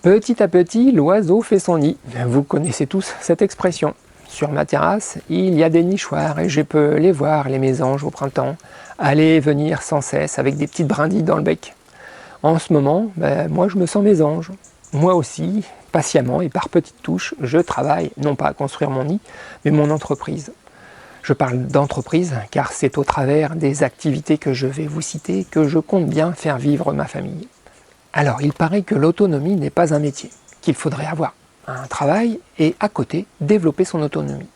Petit à petit, l'oiseau fait son nid. Vous connaissez tous cette expression. Sur ma terrasse, il y a des nichoirs et je peux les voir, les mésanges au printemps, aller et venir sans cesse avec des petites brindilles dans le bec. En ce moment, moi je me sens mésange. Moi aussi, patiemment et par petites touches, je travaille non pas à construire mon nid, mais mon entreprise. Je parle d'entreprise car c'est au travers des activités que je vais vous citer que je compte bien faire vivre ma famille. Alors, il paraît que l'autonomie n'est pas un métier, qu'il faudrait avoir un travail et à côté développer son autonomie.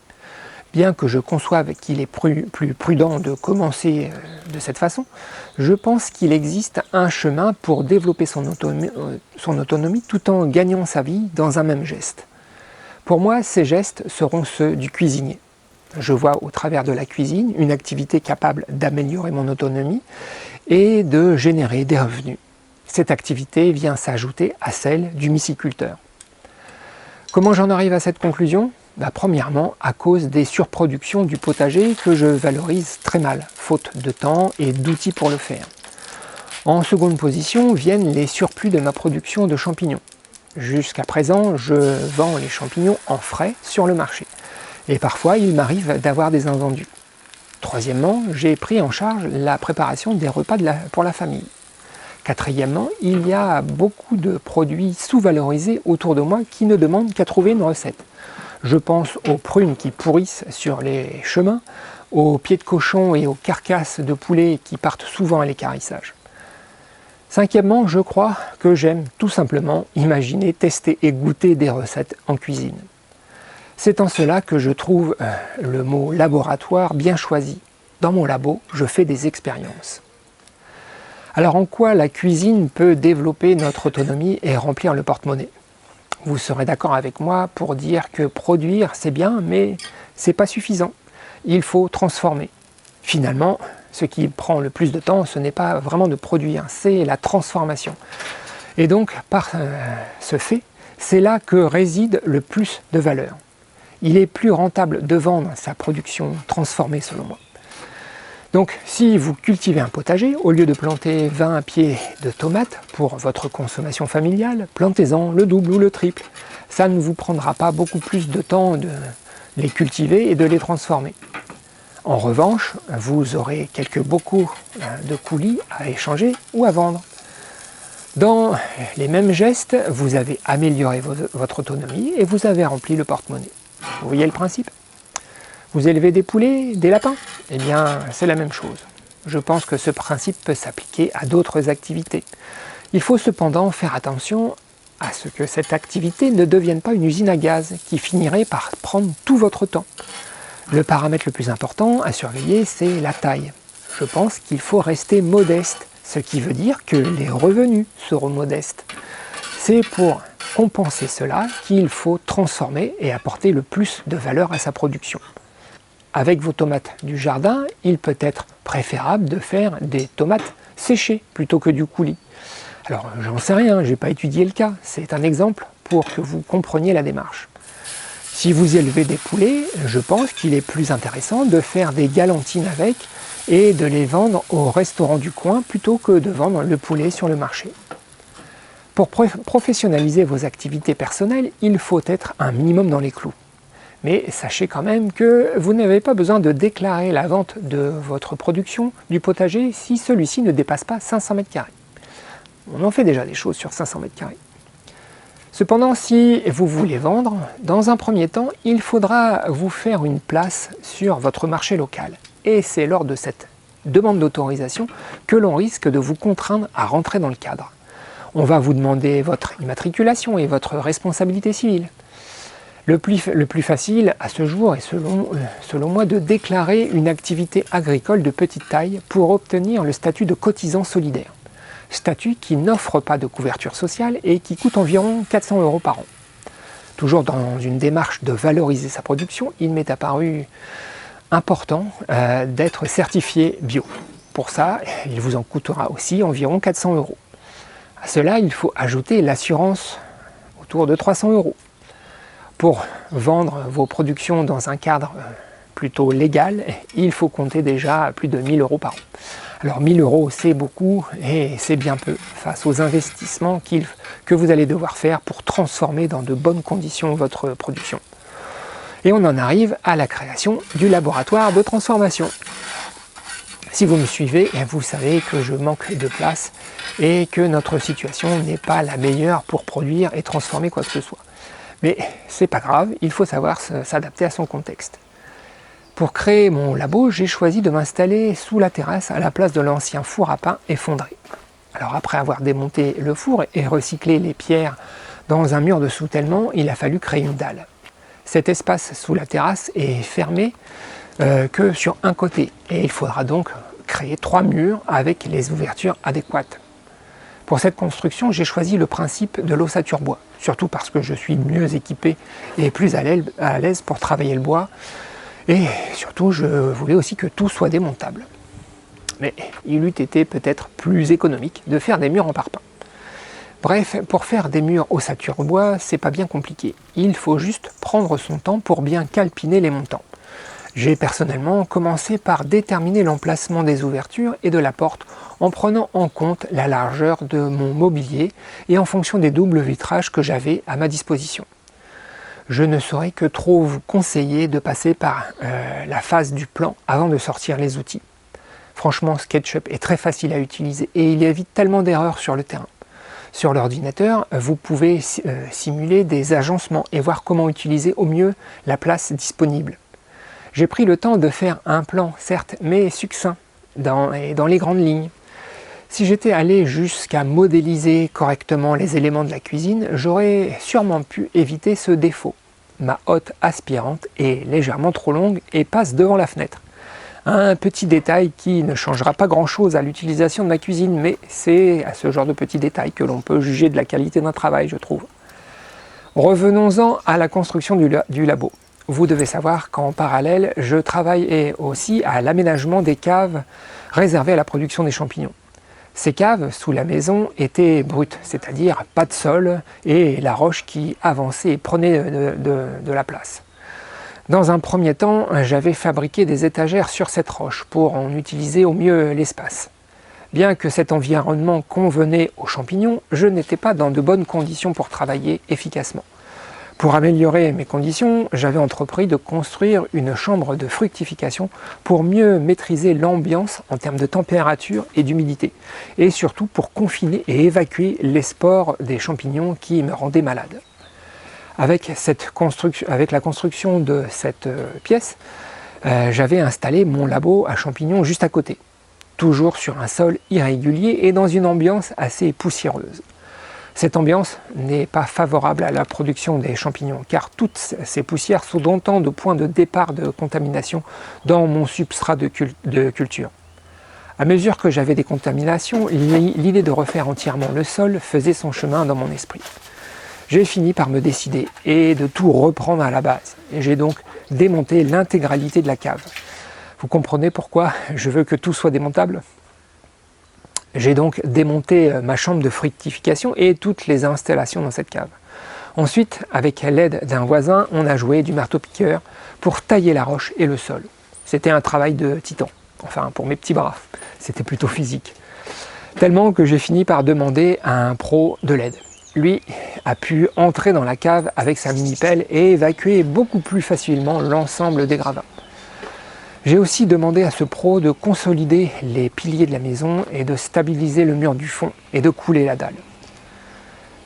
Bien que je conçoive qu'il est plus prudent de commencer de cette façon, je pense qu'il existe un chemin pour développer son autonomie tout en gagnant sa vie dans un même geste. Pour moi, ces gestes seront ceux du cuisinier. Je vois au travers de la cuisine une activité capable d'améliorer mon autonomie et de générer des revenus. Cette activité vient s'ajouter à celle du myciculteur. Comment j'en arrive à cette conclusion ? Premièrement, à cause des surproductions du potager que je valorise très mal, faute de temps et d'outils pour le faire. En seconde position viennent les surplus de ma production de champignons. Jusqu'à présent, je vends les champignons en frais sur le marché. Et parfois, il m'arrive d'avoir des invendus. Troisièmement, j'ai pris en charge la préparation des repas pour la famille. Quatrièmement, il y a beaucoup de produits sous-valorisés autour de moi qui ne demandent qu'à trouver une recette. Je pense aux prunes qui pourrissent sur les chemins, aux pieds de cochon et aux carcasses de poulet qui partent souvent à l'équarrissage. Cinquièmement, je crois que j'aime tout simplement imaginer, tester et goûter des recettes en cuisine. C'est en cela que je trouve le mot laboratoire bien choisi. Dans mon labo, je fais des expériences. Alors en quoi la cuisine peut développer notre autonomie et remplir le porte-monnaie ? Vous serez d'accord avec moi pour dire que produire c'est bien, mais c'est pas suffisant. Il faut transformer. Finalement, ce qui prend le plus de temps, ce n'est pas vraiment de produire, c'est la transformation. Et donc, par ce fait, c'est là que réside le plus de valeur. Il est plus rentable de vendre sa production transformée selon moi. Donc si vous cultivez un potager, au lieu de planter 20 pieds de tomates pour votre consommation familiale, plantez-en le double ou le triple. Ça ne vous prendra pas beaucoup plus de temps de les cultiver et de les transformer. En revanche, vous aurez quelques bocaux de coulis à échanger ou à vendre. Dans les mêmes gestes, vous avez amélioré votre autonomie et vous avez rempli le porte-monnaie. Vous voyez le principe ? Vous élevez des poulets, des lapins ? Eh bien, c'est la même chose. Je pense que ce principe peut s'appliquer à d'autres activités. Il faut cependant faire attention à ce que cette activité ne devienne pas une usine à gaz qui finirait par prendre tout votre temps. Le paramètre le plus important à surveiller, c'est la taille. Je pense qu'il faut rester modeste, ce qui veut dire que les revenus seront modestes. C'est pour compenser cela qu'il faut transformer et apporter le plus de valeur à sa production. Avec vos tomates du jardin, il peut être préférable de faire des tomates séchées plutôt que du coulis. Alors, j'en sais rien, je n'ai pas étudié le cas, c'est un exemple pour que vous compreniez la démarche. Si vous élevez des poulets, je pense qu'il est plus intéressant de faire des galantines avec et de les vendre au restaurant du coin plutôt que de vendre le poulet sur le marché. Pour professionnaliser vos activités personnelles, il faut être un minimum dans les clous. Mais sachez quand même que vous n'avez pas besoin de déclarer la vente de votre production du potager si celui-ci ne dépasse pas 500 m². On en fait déjà des choses sur 500 m². Cependant, si vous voulez vendre, dans un premier temps, il faudra vous faire une place sur votre marché local. Et c'est lors de cette demande d'autorisation que l'on risque de vous contraindre à rentrer dans le cadre. On va vous demander votre immatriculation et votre responsabilité civile. Le plus facile à ce jour est selon moi de déclarer une activité agricole de petite taille pour obtenir le statut de cotisant solidaire. Statut qui n'offre pas de couverture sociale et qui coûte environ 400 € par an. Toujours dans une démarche de valoriser sa production, il m'est apparu important d'être certifié bio. Pour ça, il vous en coûtera aussi environ 400 €. À cela, il faut ajouter l'assurance autour de 300 €. Pour vendre vos productions dans un cadre plutôt légal, il faut compter déjà plus de 1 000 € par an. Alors 1000 euros, c'est beaucoup et c'est bien peu face aux investissements que vous allez devoir faire pour transformer dans de bonnes conditions votre production. Et on en arrive à la création du laboratoire de transformation. Si vous me suivez, vous savez que je manque de place et que notre situation n'est pas la meilleure pour produire et transformer quoi que ce soit. Mais c'est pas grave, il faut savoir s'adapter à son contexte. Pour créer mon labo, j'ai choisi de m'installer sous la terrasse à la place de l'ancien four à pain effondré. Alors après avoir démonté le four et recyclé les pierres dans un mur de soutènement, il a fallu créer une dalle. Cet espace sous la terrasse est fermé que sur un côté et il faudra donc créer 3 murs avec les ouvertures adéquates. Pour cette construction, j'ai choisi le principe de l'ossature bois, surtout parce que je suis mieux équipé et plus à l'aise pour travailler le bois. Et surtout, je voulais aussi que tout soit démontable. Mais il eût été peut-être plus économique de faire des murs en parpaing. Bref, pour faire des murs ossature bois, c'est pas bien compliqué. Il faut juste prendre son temps pour bien calpiner les montants. J'ai personnellement commencé par déterminer l'emplacement des ouvertures et de la porte en prenant en compte la largeur de mon mobilier et en fonction des doubles vitrages que j'avais à ma disposition. Je ne saurais que trop vous conseiller de passer par la phase du plan avant de sortir les outils. Franchement, SketchUp est très facile à utiliser et il évite tellement d'erreurs sur le terrain. Sur l'ordinateur, vous pouvez simuler des agencements et voir comment utiliser au mieux la place disponible. J'ai pris le temps de faire un plan, certes, mais succinct, dans les grandes lignes. Si j'étais allé jusqu'à modéliser correctement les éléments de la cuisine, j'aurais sûrement pu éviter ce défaut. Ma hotte aspirante est légèrement trop longue et passe devant la fenêtre. Un petit détail qui ne changera pas grand-chose à l'utilisation de ma cuisine, mais c'est à ce genre de petits détails que l'on peut juger de la qualité d'un travail, je trouve. Revenons-en à la construction du labo. Vous devez savoir qu'en parallèle, je travaille aussi à l'aménagement des caves réservées à la production des champignons. Ces caves sous la maison étaient brutes, c'est-à-dire pas de sol et la roche qui avançait et prenait de la place. Dans un premier temps, j'avais fabriqué des étagères sur cette roche pour en utiliser au mieux l'espace. Bien que cet environnement convenait aux champignons, je n'étais pas dans de bonnes conditions pour travailler efficacement. Pour améliorer mes conditions, j'avais entrepris de construire une chambre de fructification pour mieux maîtriser l'ambiance en termes de température et d'humidité, et surtout pour confiner et évacuer les spores des champignons qui me rendaient malade. Avec la construction de cette pièce, j'avais installé mon labo à champignons juste à côté, toujours sur un sol irrégulier et dans une ambiance assez poussiéreuse. Cette ambiance n'est pas favorable à la production des champignons car toutes ces poussières sont autant de points de départ de contamination dans mon substrat de culture. À mesure que j'avais des contaminations, l'idée de refaire entièrement le sol faisait son chemin dans mon esprit. J'ai fini par me décider et de tout reprendre à la base. Et j'ai donc démonté l'intégralité de la cave. Vous comprenez pourquoi je veux que tout soit démontable ? J'ai donc démonté ma chambre de fructification et toutes les installations dans cette cave. Ensuite, avec l'aide d'un voisin, on a joué du marteau-piqueur pour tailler la roche et le sol. C'était un travail de titan, enfin pour mes petits bras, c'était plutôt physique. Tellement que j'ai fini par demander à un pro de l'aide. Lui a pu entrer dans la cave avec sa mini-pelle et évacuer beaucoup plus facilement l'ensemble des gravats. J'ai aussi demandé à ce pro de consolider les piliers de la maison et de stabiliser le mur du fond et de couler la dalle.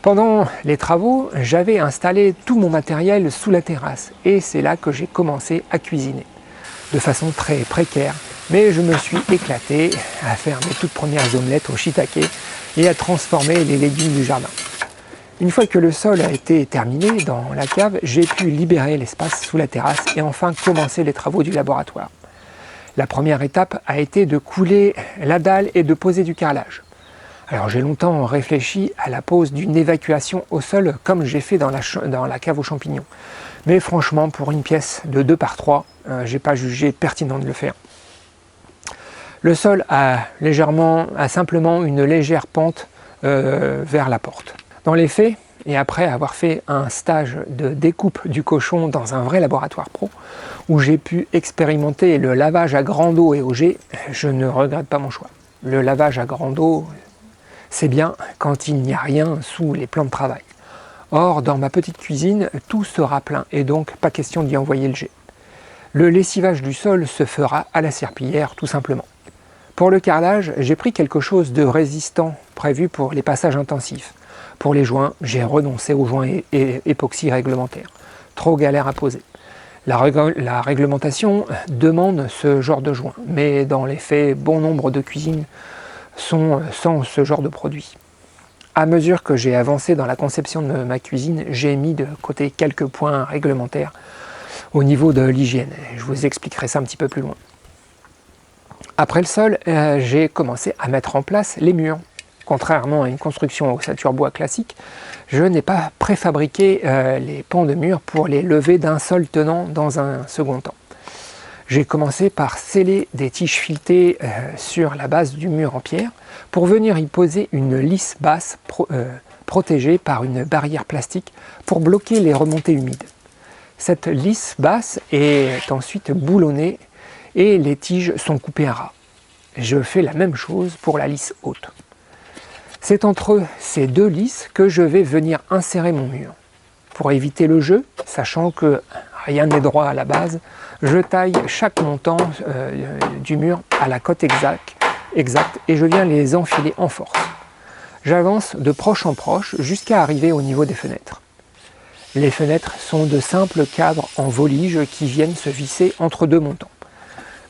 Pendant les travaux, j'avais installé tout mon matériel sous la terrasse et c'est là que j'ai commencé à cuisiner. De façon très précaire, mais je me suis éclaté à faire mes toutes premières omelettes au shiitake et à transformer les légumes du jardin. Une fois que le sol a été terminé dans la cave, j'ai pu libérer l'espace sous la terrasse et enfin commencer les travaux du laboratoire. La première étape a été de couler la dalle et de poser du carrelage. Alors j'ai longtemps réfléchi à la pose d'une évacuation au sol comme j'ai fait dans la cave aux champignons. Mais franchement, pour une pièce de 2 par 3, j'ai pas jugé pertinent de le faire. Le sol a simplement une légère pente vers la porte. Dans les faits, et après avoir fait un stage de découpe du cochon dans un vrai laboratoire pro, où j'ai pu expérimenter le lavage à grande eau et au jet, je ne regrette pas mon choix. Le lavage à grande eau, c'est bien quand il n'y a rien sous les plans de travail. Or, dans ma petite cuisine, tout sera plein et donc pas question d'y envoyer le jet. Le lessivage du sol se fera à la serpillière tout simplement. Pour le carrelage, j'ai pris quelque chose de résistant prévu pour les passages intensifs. Pour les joints, j'ai renoncé aux joints époxy réglementaires. Trop galère à poser. La réglementation demande ce genre de joints, mais dans les faits, bon nombre de cuisines sont sans ce genre de produit. À mesure que j'ai avancé dans la conception de ma cuisine, j'ai mis de côté quelques points réglementaires au niveau de l'hygiène. Je vous expliquerai ça un petit peu plus loin. Après le sol, j'ai commencé à mettre en place les murs. Contrairement à une construction ossature bois classique, je n'ai pas préfabriqué les pans de murs pour les lever d'un sol tenant dans un second temps. J'ai commencé par sceller des tiges filetées sur la base du mur en pierre pour venir y poser une lisse basse protégée par une barrière plastique pour bloquer les remontées humides. Cette lisse basse est ensuite boulonnée et les tiges sont coupées à ras. Je fais la même chose pour la lisse haute. C'est entre ces deux lisses que je vais venir insérer mon mur. Pour éviter le jeu, sachant que rien n'est droit à la base, je taille chaque montant du mur à la cote exacte et je viens les enfiler en force. J'avance de proche en proche jusqu'à arriver au niveau des fenêtres. Les fenêtres sont de simples cadres en volige qui viennent se visser entre deux montants.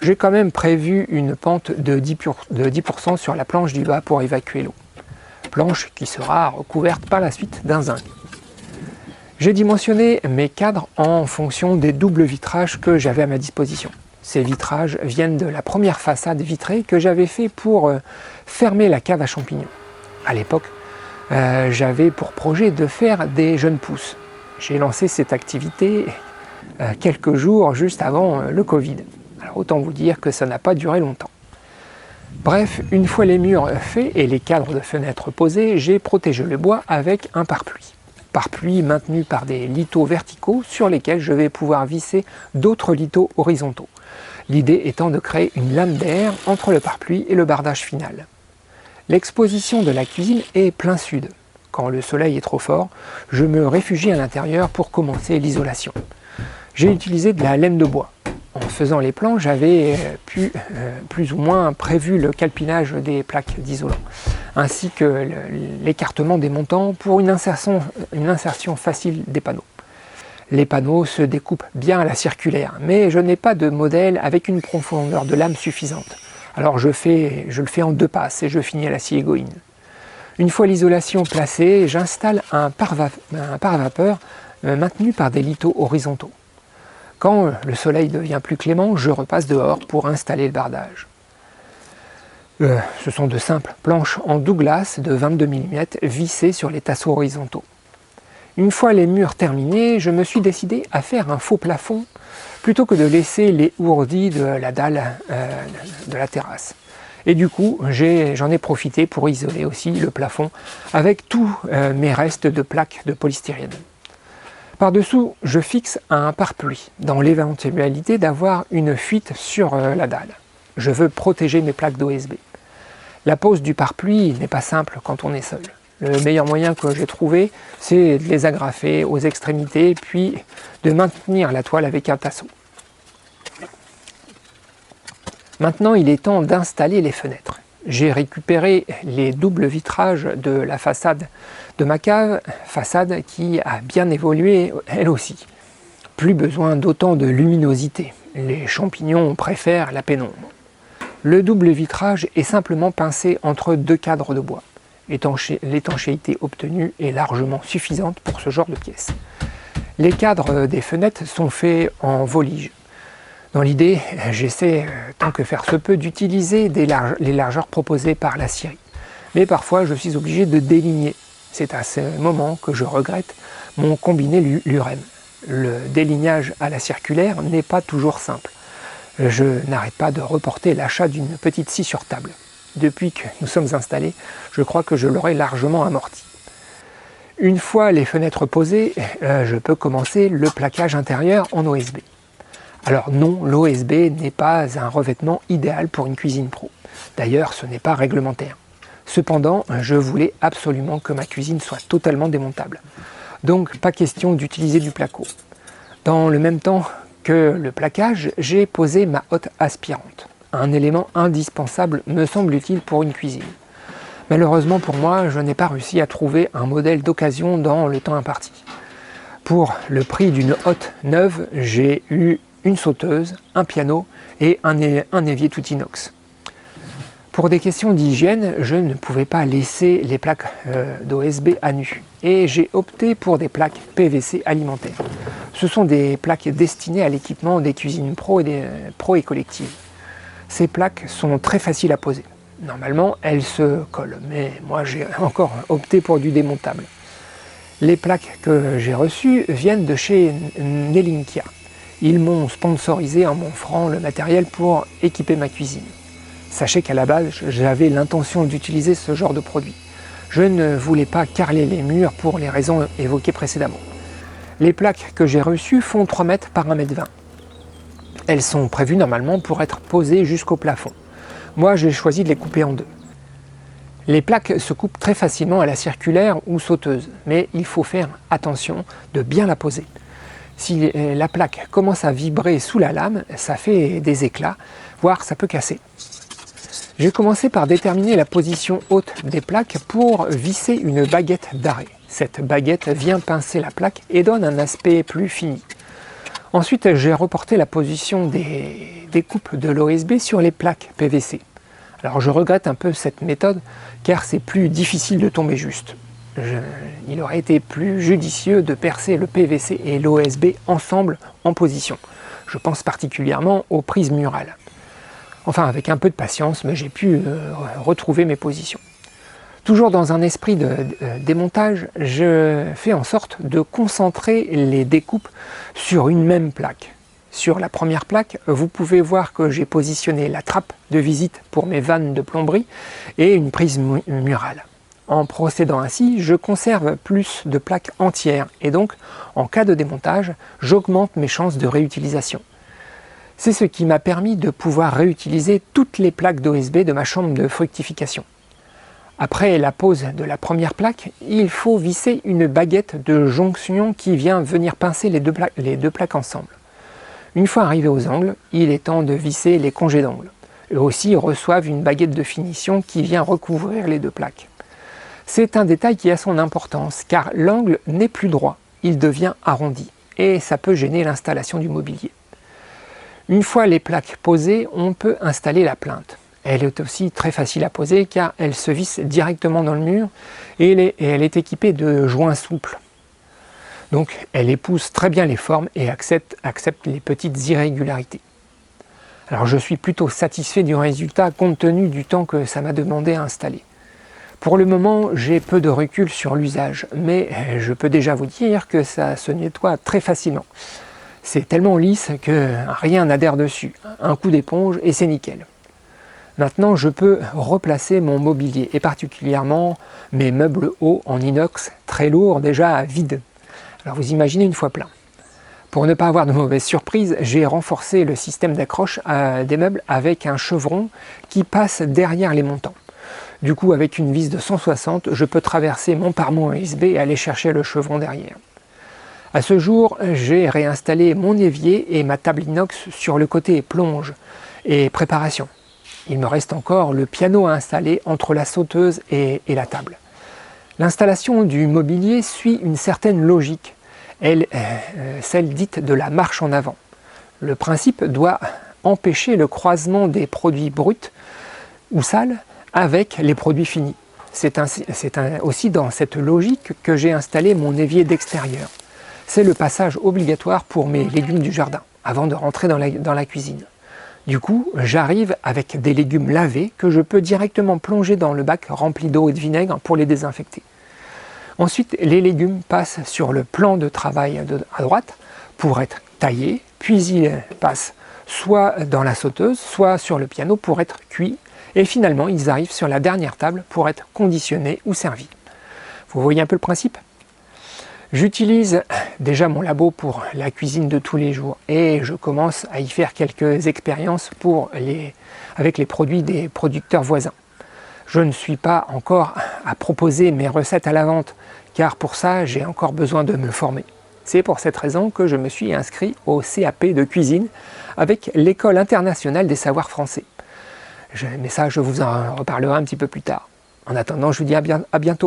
J'ai quand même prévu une pente de 10% sur la planche du bas pour évacuer l'eau. Planche qui sera recouverte par la suite d'un zinc. J'ai dimensionné mes cadres en fonction des doubles vitrages que j'avais à ma disposition. Ces vitrages viennent de la première façade vitrée que j'avais fait pour fermer la cave à champignons. À l'époque, j'avais pour projet de faire des jeunes pousses. J'ai lancé cette activité quelques jours juste avant le Covid. Alors autant vous dire que ça n'a pas duré longtemps. Bref, une fois les murs faits et les cadres de fenêtres posés, j'ai protégé le bois avec un pare-pluie. Pare-pluie maintenu par des lithos verticaux sur lesquels je vais pouvoir visser d'autres lithos horizontaux. L'idée étant de créer une lame d'air entre le pare-pluie et le bardage final. L'exposition de la cuisine est plein sud. Quand le soleil est trop fort, je me réfugie à l'intérieur pour commencer l'isolation. J'ai utilisé de la laine de bois. En faisant les plans, j'avais plus ou moins prévu le calpinage des plaques d'isolant, ainsi que l'écartement des montants pour une insertion facile des panneaux. Les panneaux se découpent bien à la circulaire, mais je n'ai pas de modèle avec une profondeur de lame suffisante. Alors je le fais en deux passes et je finis à la scie égoïne. Une fois l'isolation placée, j'installe un pare-vapeur maintenu par des lithos horizontaux. Quand le soleil devient plus clément, je repasse dehors pour installer le bardage. Ce sont de simples planches en Douglas de 22 mm vissées sur les tasseaux horizontaux. Une fois les murs terminés, je me suis décidé à faire un faux plafond plutôt que de laisser les ourdis de la dalle de la terrasse. Et du coup, j'en ai profité pour isoler aussi le plafond avec tous mes restes de plaques de polystyrène. Par-dessous, je fixe un pare-pluie, dans l'éventualité d'avoir une fuite sur la dalle. Je veux protéger mes plaques d'OSB. La pose du pare-pluie n'est pas simple quand on est seul. Le meilleur moyen que j'ai trouvé, c'est de les agrafer aux extrémités, puis de maintenir la toile avec un tasseau. Maintenant, il est temps d'installer les fenêtres. J'ai récupéré les doubles vitrages de la façade de ma cave, façade qui a bien évolué elle aussi. Plus besoin d'autant de luminosité, les champignons préfèrent la pénombre. Le double vitrage est simplement pincé entre deux cadres de bois. L'étanchéité obtenue est largement suffisante pour ce genre de pièce. Les cadres des fenêtres sont faits en volige. Dans l'idée, j'essaie, tant que faire se peut, d'utiliser les largeurs proposées par la scierie. Mais parfois, je suis obligé de déligner. C'est à ce moment que je regrette mon combiné Lurem. Le délignage à la circulaire n'est pas toujours simple. Je n'arrête pas de reporter l'achat d'une petite scie sur table. Depuis que nous sommes installés, je crois que je l'aurai largement amorti. Une fois les fenêtres posées, je peux commencer le plaquage intérieur en OSB. Alors non, l'OSB n'est pas un revêtement idéal pour une cuisine pro. D'ailleurs, ce n'est pas réglementaire. Cependant, je voulais absolument que ma cuisine soit totalement démontable. Donc, pas question d'utiliser du placo. Dans le même temps que le plaquage, j'ai posé ma hotte aspirante. Un élément indispensable me semble-t-il pour une cuisine. Malheureusement pour moi, je n'ai pas réussi à trouver un modèle d'occasion dans le temps imparti. Pour le prix d'une hotte neuve, j'ai eu une sauteuse, un piano et un évier tout inox. Pour des questions d'hygiène, je ne pouvais pas laisser les plaques d'OSB à nu et j'ai opté pour des plaques PVC alimentaires. Ce sont des plaques destinées à l'équipement des cuisines pro et collectives. Ces plaques sont très faciles à poser. Normalement, elles se collent, mais moi j'ai encore opté pour du démontable. Les plaques que j'ai reçues viennent de chez Nelinkia. Ils m'ont sponsorisé en m'offrant le matériel pour équiper ma cuisine. Sachez qu'à la base, j'avais l'intention d'utiliser ce genre de produit. Je ne voulais pas carreler les murs pour les raisons évoquées précédemment. Les plaques que j'ai reçues font 3 mètres par 1,20 m. Elles sont prévues normalement pour être posées jusqu'au plafond. Moi, j'ai choisi de les couper en deux. Les plaques se coupent très facilement à la circulaire ou sauteuse, mais il faut faire attention de bien la poser. Si la plaque commence à vibrer sous la lame, ça fait des éclats, voire ça peut casser. J'ai commencé par déterminer la position haute des plaques pour visser une baguette d'arrêt. Cette baguette vient pincer la plaque et donne un aspect plus fini. Ensuite, j'ai reporté la position des coupes de l'OSB sur les plaques PVC. Alors je regrette un peu cette méthode car c'est plus difficile de tomber juste. Il aurait été plus judicieux de percer le PVC et l'OSB ensemble en position. Je pense particulièrement aux prises murales. Enfin, avec un peu de patience, mais j'ai pu retrouver mes positions. Toujours dans un esprit de démontage, je fais en sorte de concentrer les découpes sur une même plaque. Sur la première plaque, vous pouvez voir que j'ai positionné la trappe de visite pour mes vannes de plomberie et une prise murale. En procédant ainsi, je conserve plus de plaques entières et donc, en cas de démontage, j'augmente mes chances de réutilisation. C'est ce qui m'a permis de pouvoir réutiliser toutes les plaques d'OSB de ma chambre de fructification. Après la pose de la première plaque, il faut visser une baguette de jonction qui vient venir pincer les deux plaques ensemble. Une fois arrivé aux angles, il est temps de visser les congés d'angles. Eux aussi reçoivent une baguette de finition qui vient recouvrir les deux plaques. C'est un détail qui a son importance car l'angle n'est plus droit, il devient arrondi et ça peut gêner l'installation du mobilier. Une fois les plaques posées, on peut installer la plinthe. Elle est aussi très facile à poser car elle se visse directement dans le mur et elle est équipée de joints souples. Donc elle épouse très bien les formes et accepte les petites irrégularités. Alors je suis plutôt satisfait du résultat compte tenu du temps que ça m'a demandé à installer. Pour le moment, j'ai peu de recul sur l'usage, mais je peux déjà vous dire que ça se nettoie très facilement. C'est tellement lisse que rien n'adhère dessus. Un coup d'éponge et c'est nickel. Maintenant, je peux replacer mon mobilier et particulièrement mes meubles hauts en inox très lourds déjà vides. Alors vous imaginez une fois plein. Pour ne pas avoir de mauvaises surprises, j'ai renforcé le système d'accroche des meubles avec un chevron qui passe derrière les montants. Du coup, avec une vis de 160, je peux traverser mon parement USB et aller chercher le chevron derrière. À ce jour, j'ai réinstallé mon évier et ma table inox sur le côté plonge et préparation. Il me reste encore le piano à installer entre la sauteuse et la table. L'installation du mobilier suit une certaine logique, celle dite de la marche en avant. Le principe doit empêcher le croisement des produits bruts ou sales avec les produits finis. C'est aussi dans cette logique que j'ai installé mon évier d'extérieur. C'est le passage obligatoire pour mes légumes du jardin, avant de rentrer dans la cuisine. Du coup, j'arrive avec des légumes lavés que je peux directement plonger dans le bac rempli d'eau et de vinaigre pour les désinfecter. Ensuite, les légumes passent sur le plan de travail à droite pour être taillés, puis ils passent soit dans la sauteuse, soit sur le piano pour être cuits, et finalement ils arrivent sur la dernière table pour être conditionnés ou servis. Vous voyez un peu le principe ? J'utilise déjà mon labo pour la cuisine de tous les jours et je commence à y faire quelques expériences avec les produits des producteurs voisins. Je ne suis pas encore à proposer mes recettes à la vente car pour ça j'ai encore besoin de me former. C'est pour cette raison que je me suis inscrit au CAP de cuisine avec l'École internationale des savoirs français. Mais ça, je vous en reparlerai un petit peu plus tard. En attendant, je vous dis à bientôt.